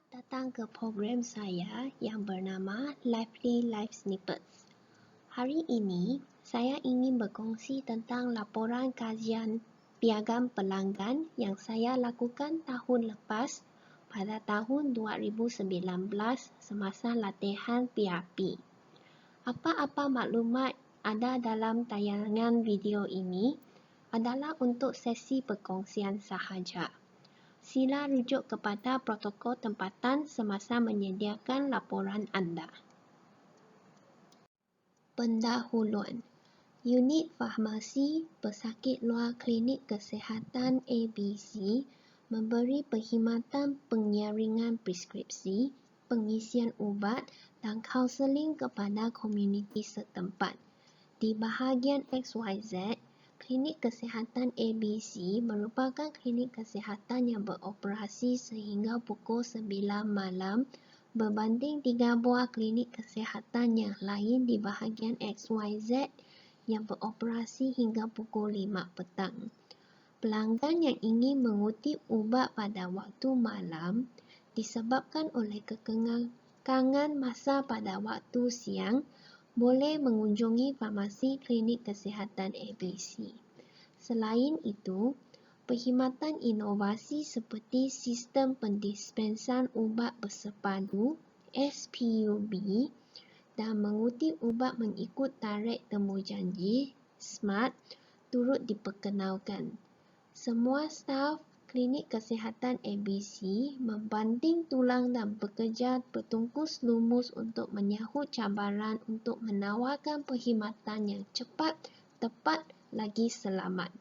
Datang ke program saya yang bernama Lively Live Snippets. Hari ini, saya ingin berkongsi tentang laporan kajian piagam pelanggan yang saya lakukan tahun lepas pada tahun 2019 semasa latihan PRP. Apa-apa maklumat ada dalam tayangan video ini adalah untuk sesi perkongsian sahaja. Sila rujuk kepada protokol tempatan semasa menyediakan laporan anda. Pendahuluan. Unit Farmasi Pesakit Luar Klinik Kesihatan ABC memberi perkhidmatan penyaringan preskripsi, pengisian ubat dan kaunseling kepada komuniti setempat. Di bahagian XYZ, Klinik Kesihatan ABC merupakan klinik kesihatan yang beroperasi sehingga pukul 9 malam berbanding 3 buah klinik kesihatan yang lain di bahagian XYZ yang beroperasi hingga pukul 5 petang. Pelanggan yang ingin mengutip ubat pada waktu malam disebabkan oleh kekengangan masa pada waktu siang boleh mengunjungi farmasi klinik kesihatan ABC. Selain itu, perkhidmatan inovasi seperti sistem pendispensan ubat bersepadu SPUB dan mengutip ubat mengikut tarikh temujanji SMART turut diperkenalkan. Semua staf Klinik Kesihatan ABC membanding tulang dan bekerja bertungkus lumus untuk menyahut cabaran untuk menawarkan perkhidmatan yang cepat, tepat lagi selamat.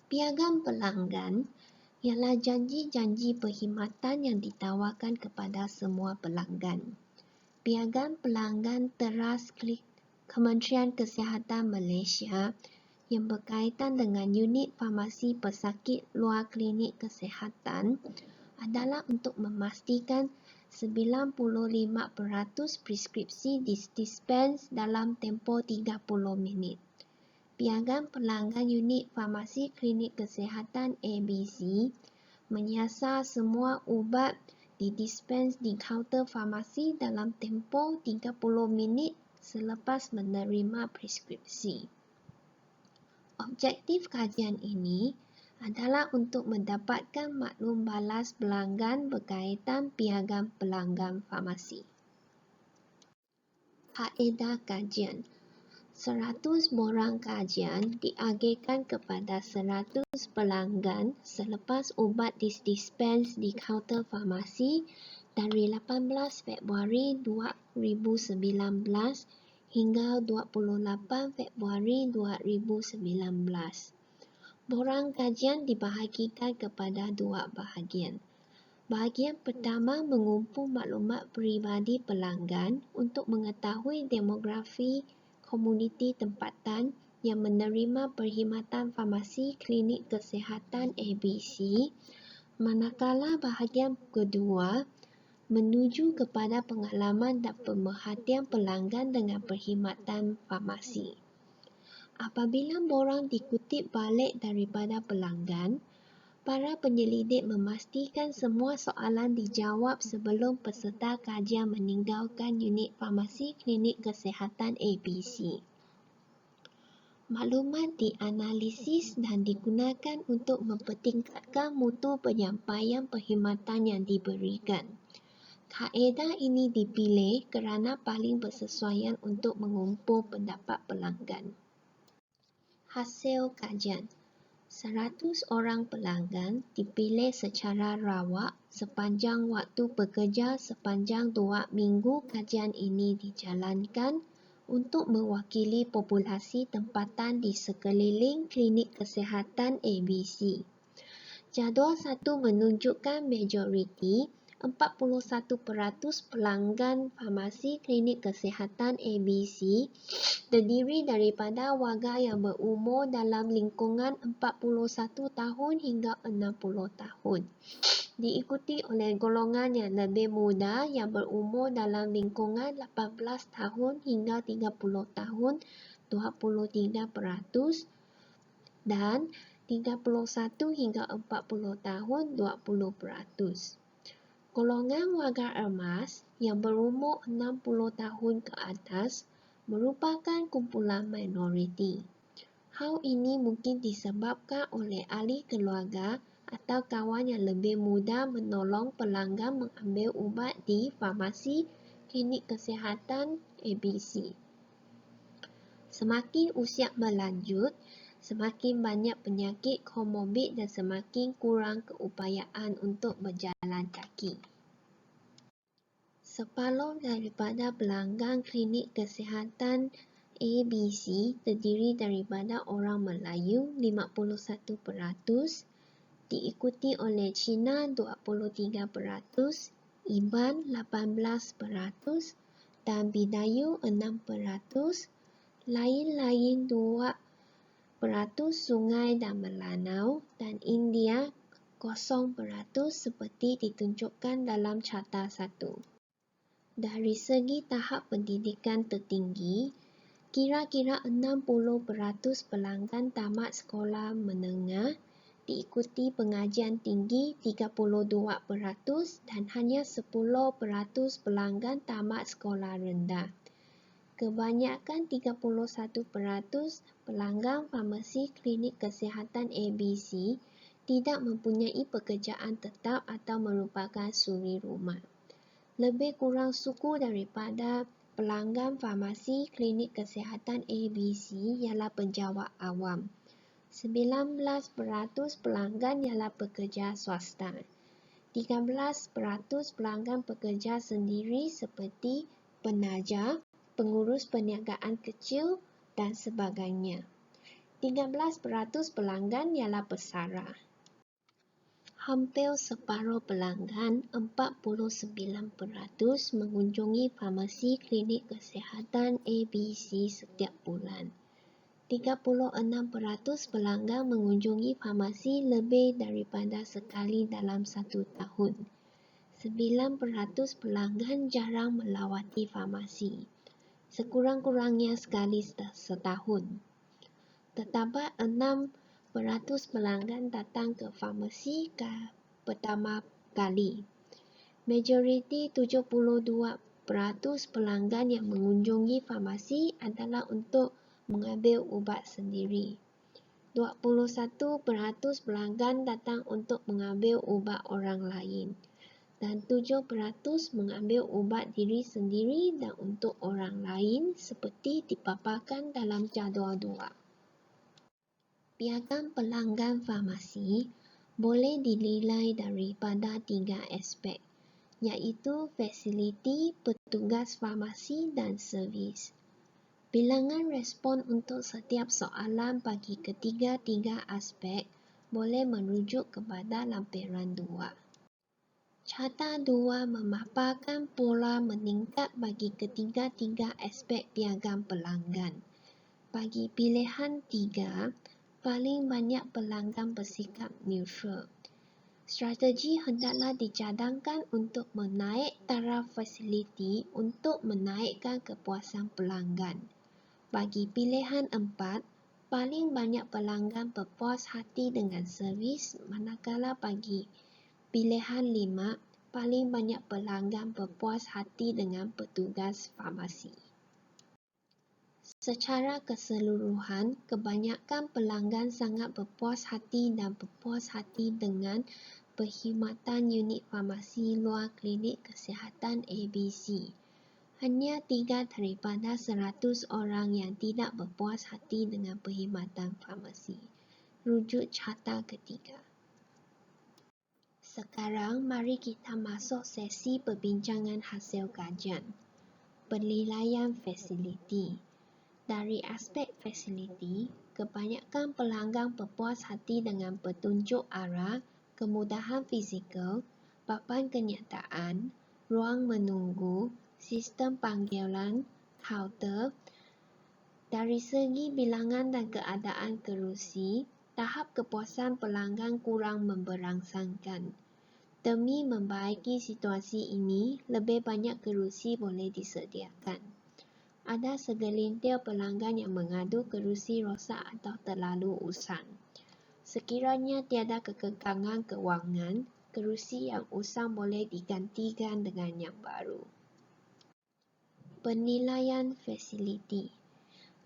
Piagam pelanggan ialah janji-janji perkhidmatan yang ditawarkan kepada semua pelanggan. Piagam pelanggan teras Kementerian Kesihatan Malaysia yang berkaitan dengan unit farmasi pesakit luar klinik kesihatan adalah untuk memastikan 95% preskripsi dispens dalam tempoh 30 minit. Piagam pelanggan unit farmasi klinik kesihatan ABC menyiasat semua ubat didispens di kaunter farmasi dalam tempoh 30 minit selepas menerima preskripsi. Objektif kajian ini adalah untuk mendapatkan maklum balas pelanggan berkaitan piagam pelanggan farmasi. Kaedah kajian. 100 borang kajian diagihkan kepada 100 pelanggan selepas ubat didispens di kaunter farmasi dari 18 Februari 2019 hingga 28 Februari 2019. Borang kajian dibahagikan kepada dua bahagian. Bahagian pertama mengumpul maklumat peribadi pelanggan untuk mengetahui demografi komuniti tempatan yang menerima perkhidmatan farmasi klinik kesihatan ABC, manakala bahagian kedua menuju kepada pengalaman dan pemerhatian pelanggan dengan perkhidmatan farmasi. Apabila borang dikutip balik daripada pelanggan, para penyelidik memastikan semua soalan dijawab sebelum peserta kajian meninggalkan unit farmasi klinik kesihatan ABC. Maklumat dianalisis dan digunakan untuk mempertingkatkan mutu penyampaian perkhidmatan yang diberikan. Kaedah ini dipilih kerana paling bersesuaian untuk mengumpul pendapat pelanggan. Hasil kajian. 100 orang pelanggan dipilih secara rawak sepanjang waktu bekerja sepanjang 2 minggu kajian ini dijalankan untuk mewakili populasi tempatan di sekeliling klinik kesihatan ABC. Jadual 1 menunjukkan majoriti 41% pelanggan farmasi klinik kesihatan ABC terdiri daripada warga yang berumur dalam lingkungan 41 tahun hingga 60 tahun. Diikuti oleh golongan yang lebih muda yang berumur dalam lingkungan 18 tahun hingga 30 tahun 23% dan 31 hingga 40 tahun 20%. Golongan warga emas yang berumur 60 tahun ke atas merupakan kumpulan minoriti. Hal ini mungkin disebabkan oleh ahli keluarga atau kawan yang lebih mudah menolong pelanggan mengambil ubat di farmasi klinik kesihatan ABC. Semakin usia melanjut, semakin banyak penyakit komorbid dan semakin kurang keupayaan untuk berjalan kaki. Separuh daripada pelanggan klinik kesihatan ABC terdiri daripada orang Melayu 51%, diikuti oleh Cina 23%, Iban 18%, dan Bidayuh 6%, lain-lain 2% Sungai dan Melanau, dan India 0% seperti ditunjukkan dalam carta 1. Dari segi tahap pendidikan tertinggi, kira-kira 60% pelanggan tamat sekolah menengah, diikuti pengajian tinggi 32% dan hanya 10% pelanggan tamat sekolah rendah. Kebanyakan 31% pelanggan farmasi klinik kesihatan ABC tidak mempunyai pekerjaan tetap atau merupakan suri rumah. Lebih kurang suku daripada pelanggan farmasi klinik kesihatan ABC ialah penjawat awam. 19% pelanggan ialah pekerja swasta. 13% pelanggan pekerja sendiri seperti penaja, pengurus perniagaan kecil dan sebagainya. 13% pelanggan ialah pesara. Hampir separuh pelanggan, 49%, mengunjungi farmasi klinik kesihatan ABC setiap bulan. 36% pelanggan mengunjungi farmasi lebih daripada sekali dalam 1 tahun. 9% pelanggan jarang melawati farmasi, sekurang-kurangnya sekali setahun. Terdapat 6% pelanggan datang ke farmasi pertama kali. Majoriti 72% pelanggan yang mengunjungi farmasi adalah untuk mengambil ubat sendiri. 21% pelanggan datang untuk mengambil ubat orang lain. Dan 7% mengambil ubat diri sendiri dan untuk orang lain seperti dipaparkan dalam jadual 2. Piagam pelanggan farmasi boleh dinilai daripada 3 aspek, iaitu fasiliti, petugas farmasi dan servis. Bilangan respon untuk setiap soalan bagi ketiga-tiga aspek boleh merujuk kepada lampiran 2. Carta 2 memaparkan pola meningkat bagi ketiga-tiga aspek piagam pelanggan. Bagi pilihan 3, paling banyak pelanggan bersikap neutral. Strategi hendaklah dicadangkan untuk menaik taraf fasiliti untuk menaikkan kepuasan pelanggan. Bagi pilihan 4, paling banyak pelanggan berpuas hati dengan servis, manakala bagi pilihan 5, paling banyak pelanggan berpuas hati dengan petugas farmasi. Secara keseluruhan, kebanyakan pelanggan sangat berpuas hati dan berpuas hati dengan perkhidmatan unit farmasi luar klinik kesihatan ABC. Hanya 3 daripada 100 orang yang tidak berpuas hati dengan perkhidmatan farmasi. Rujuk carta ketiga. Sekarang, mari kita masuk sesi perbincangan hasil kajian. Penilaian fasiliti. Dari aspek fasiliti, kebanyakan pelanggan berpuas hati dengan petunjuk arah, kemudahan fizikal, papan kenyataan, ruang menunggu, sistem panggilan, kaunter. Dari segi bilangan dan keadaan kerusi, tahap kepuasan pelanggan kurang memberangsangkan. Demi membaiki situasi ini, lebih banyak kerusi boleh disediakan. Ada segelintir pelanggan yang mengadu kerusi rosak atau terlalu usang. Sekiranya tiada kekekangan kewangan, Kerusi yang usang boleh digantikan dengan yang baru. Penilaian fasiliti.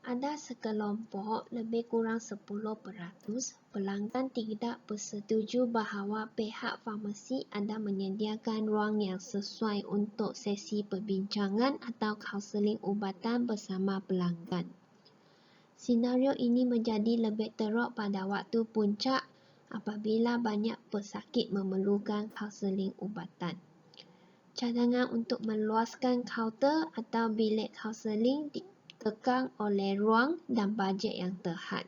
Ada sekelompok lebih kurang 10% pelanggan tidak bersetuju bahawa pihak farmasi ada menyediakan ruang yang sesuai untuk sesi perbincangan atau kaunseling ubatan bersama pelanggan. Senario ini menjadi lebih teruk pada waktu puncak apabila banyak pesakit memerlukan kaunseling ubatan. Cadangan untuk meluaskan kaunter atau bilik kaunseling dikekang oleh ruang dan bajet yang terhad.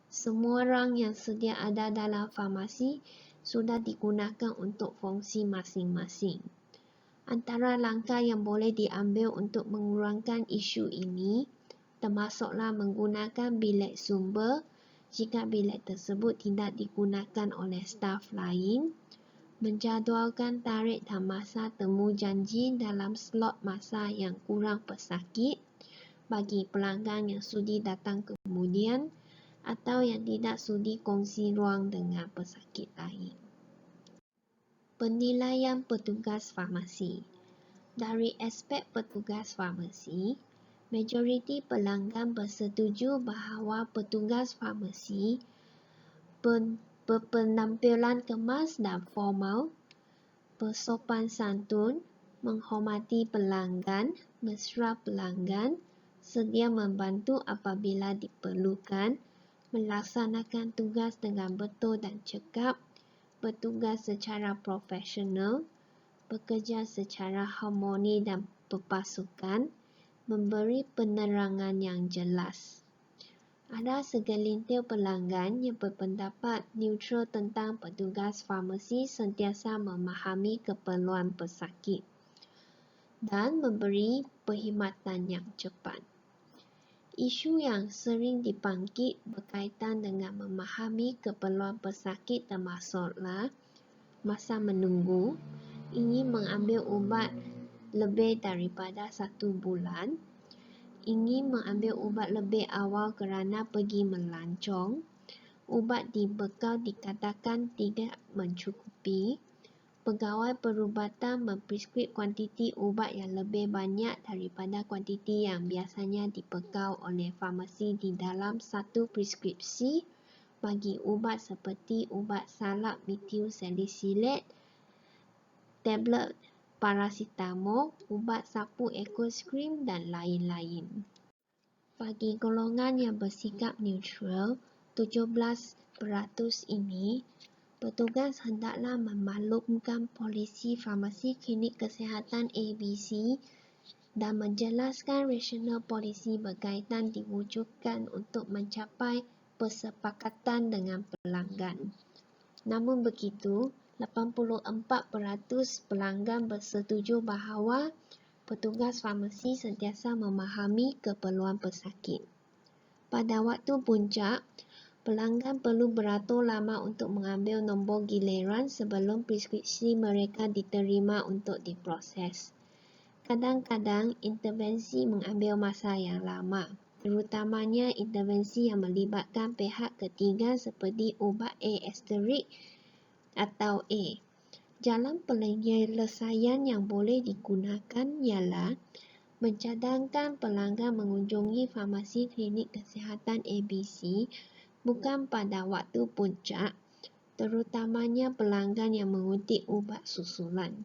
Semua ruang yang sedia ada dalam farmasi sudah digunakan untuk fungsi masing-masing. Antara langkah yang boleh diambil untuk mengurangkan isu ini termasuklah menggunakan bilik sumber jika bilik tersebut tidak digunakan oleh staf lain, menjadualkan tarikh dan masa temu janji dalam slot masa yang kurang pesakit bagi pelanggan yang sudi datang kemudian atau yang tidak sudi kongsi ruang dengan pesakit lain. Penilaian petugas farmasi. Dari aspek petugas farmasi, majoriti pelanggan bersetuju bahawa petugas farmasi berpenampilan kemas dan formal, bersopan santun, menghormati pelanggan, mesra pelanggan, sedia membantu apabila diperlukan, melaksanakan tugas dengan betul dan cekap, bertugas secara profesional, bekerja secara harmoni dan berpasukan, memberi penerangan yang jelas. Ada segelintir pelanggan yang berpendapat neutral tentang petugas farmasi sentiasa memahami keperluan pesakit dan memberi perkhidmatan yang cepat. Isu yang sering dibangkit berkaitan dengan memahami keperluan pesakit termasuklah masa menunggu, ingin mengambil ubat lebih daripada 1 bulan, ingin mengambil ubat lebih awal kerana pergi melancong, ubat dibekal dikatakan tidak mencukupi, pegawai perubatan mempreskrip kuantiti ubat yang lebih banyak daripada kuantiti yang biasanya dibekal oleh farmasi di dalam satu preskripsi bagi ubat seperti ubat salak metilsalicylate, tablet paracetamol, ubat sapu Equus cream dan lain-lain. Bagi golongan yang bersikap neutral, 17% ini, petugas hendaklah memaklumkan polisi farmasi klinik kesihatan ABC dan menjelaskan rasional polisi berkaitan diwujudkan untuk mencapai persepakatan dengan pelanggan. Namun begitu, 84% pelanggan bersetuju bahawa petugas farmasi sentiasa memahami keperluan pesakit. Pada waktu puncak, pelanggan perlu beratur lama untuk mengambil nombor giliran sebelum preskripsi mereka diterima untuk diproses. Kadang-kadang, intervensi mengambil masa yang lama, terutamanya intervensi yang melibatkan pihak ketiga seperti ubat asterik atau A. Jalan penyelesaian yang boleh digunakan ialah mencadangkan pelanggan mengunjungi farmasi klinik kesihatan ABC bukan pada waktu puncak, terutamanya pelanggan yang menguntit ubat susulan.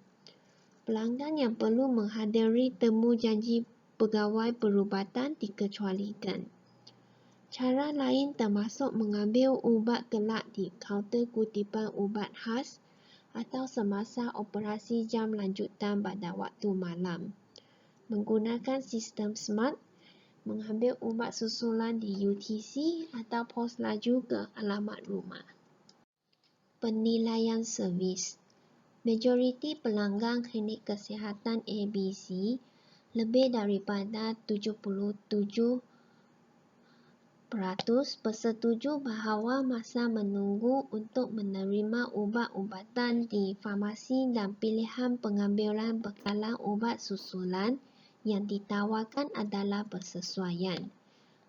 Pelanggan yang perlu menghadiri temu janji pegawai perubatan dikecualikan. Cara lain termasuk mengambil ubat kelak di kaunter kutipan ubat khas atau semasa operasi jam lanjutan pada waktu malam. Menggunakan sistem SMART, mengambil ubat susulan di UTC atau pos laju ke alamat rumah. Penilaian servis. Majoriti pelanggan klinik kesihatan ABC, lebih daripada 77% bersetuju bahawa masa menunggu untuk menerima ubat-ubatan di farmasi dan pilihan pengambilan bekalan ubat susulan yang ditawarkan adalah bersesuaian.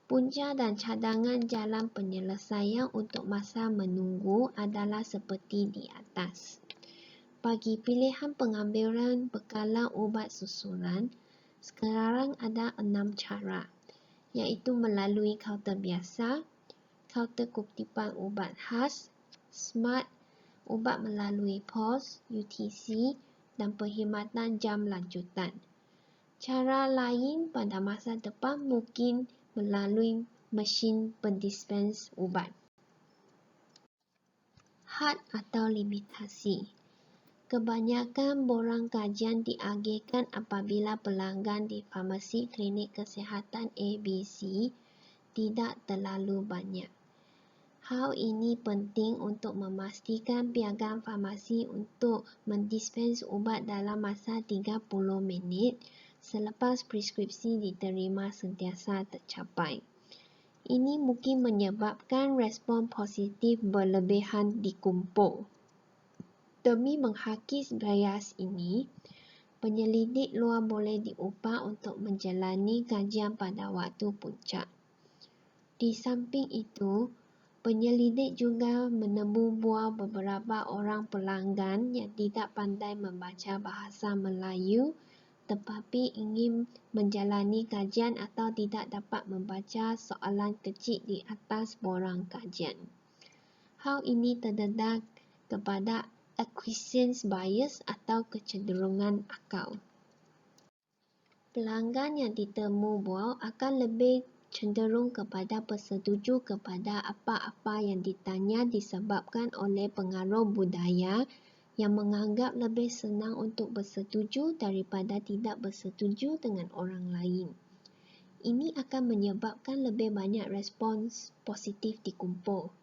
Punca dan cadangan jalan penyelesaian untuk masa menunggu adalah seperti di atas. Bagi pilihan pengambilan bekalan ubat susulan, sekarang ada 6 cara, iaitu melalui kaunter biasa, kaunter kutipan ubat khas, smart, ubat melalui pos, UTC, dan perkhidmatan jam lanjutan. Cara lain pada masa depan mungkin melalui mesin pendispens ubat. Had atau limitasi. Kebanyakan borang kajian diagihkan apabila pelanggan di farmasi klinik kesihatan ABC tidak terlalu banyak. Hal ini penting untuk memastikan piagam farmasi untuk mendispens ubat dalam masa 30 minit selepas preskripsi diterima sentiasa tercapai. Ini mungkin menyebabkan respon positif berlebihan dikumpul. Demi menghakis bias ini, penyelidik luar boleh diupah untuk menjalani kajian pada waktu puncak. Di samping itu, penyelidik juga menebu buah beberapa orang pelanggan yang tidak pandai membaca bahasa Melayu tetapi ingin menjalani kajian atau tidak dapat membaca soalan kecil di atas borang kajian. Hal ini terdedah kepada acquiescence bias atau kecenderungan akal. Pelanggan yang ditemu buah akan lebih cenderung kepada bersetuju kepada apa-apa yang ditanya disebabkan oleh pengaruh budaya yang menganggap lebih senang untuk bersetuju daripada tidak bersetuju dengan orang lain. Ini akan menyebabkan lebih banyak respons positif dikumpul.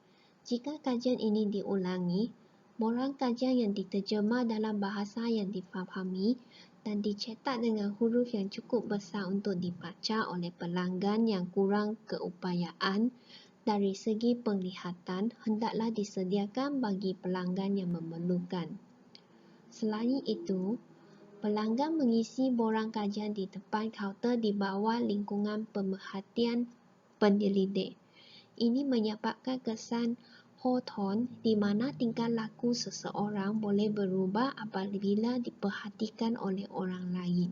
Jika kajian ini diulangi, borang kajian yang diterjemah dalam bahasa yang difahami dan dicetak dengan huruf yang cukup besar untuk dibaca oleh pelanggan yang kurang keupayaan dari segi penglihatan hendaklah disediakan bagi pelanggan yang memerlukan. Selain itu, pelanggan mengisi borang kajian di depan kaunter di bawah lingkungan pemerhatian penyelidik. Ini menyebabkan kesan Hawthorne di mana tingkah laku seseorang boleh berubah apabila diperhatikan oleh orang lain.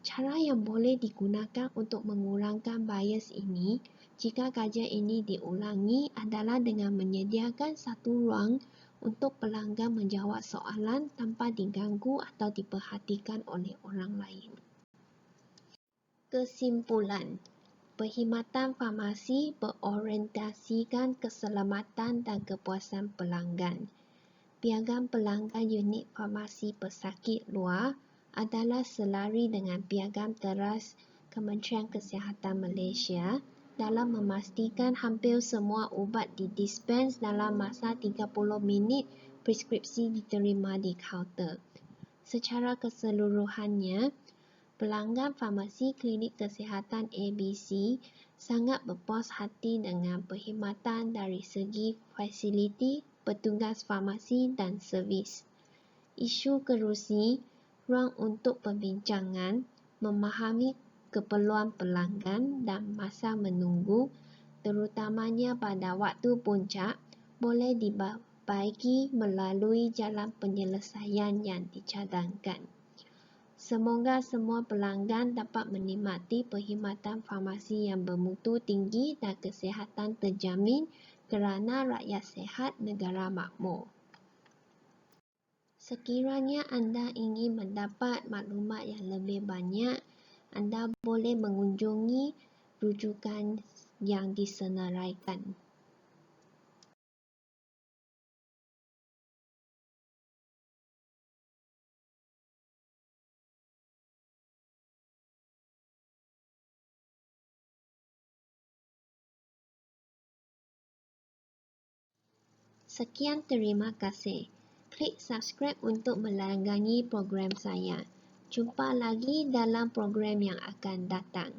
Cara yang boleh digunakan untuk mengurangkan bias ini jika kajian ini diulangi adalah dengan menyediakan satu ruang untuk pelanggan menjawab soalan tanpa diganggu atau diperhatikan oleh orang lain. Kesimpulan, perkhidmatan farmasi berorientasikan keselamatan dan kepuasan pelanggan. Piagam pelanggan unit farmasi pesakit luar adalah selari dengan piagam teras Kementerian Kesihatan Malaysia dalam memastikan hampir semua ubat didispens dalam masa 30 minit preskripsi diterima di kaunter. Secara keseluruhannya, pelanggan farmasi klinik kesihatan ABC sangat berpuas hati dengan perkhidmatan dari segi fasiliti, petugas farmasi dan servis. Isu kerusi, ruang untuk perbincangan, memahami keperluan pelanggan dan masa menunggu, terutamanya pada waktu puncak, boleh diperbaiki melalui jalan penyelesaian yang dicadangkan. Semoga semua pelanggan dapat menikmati perkhidmatan farmasi yang bermutu tinggi dan kesihatan terjamin kerana rakyat sihat negara makmur. Sekiranya anda ingin mendapat maklumat yang lebih banyak, anda boleh mengunjungi rujukan yang disenaraikan. Sekian, terima kasih. Klik subscribe untuk melanggangi program saya. Jumpa lagi dalam program yang akan datang.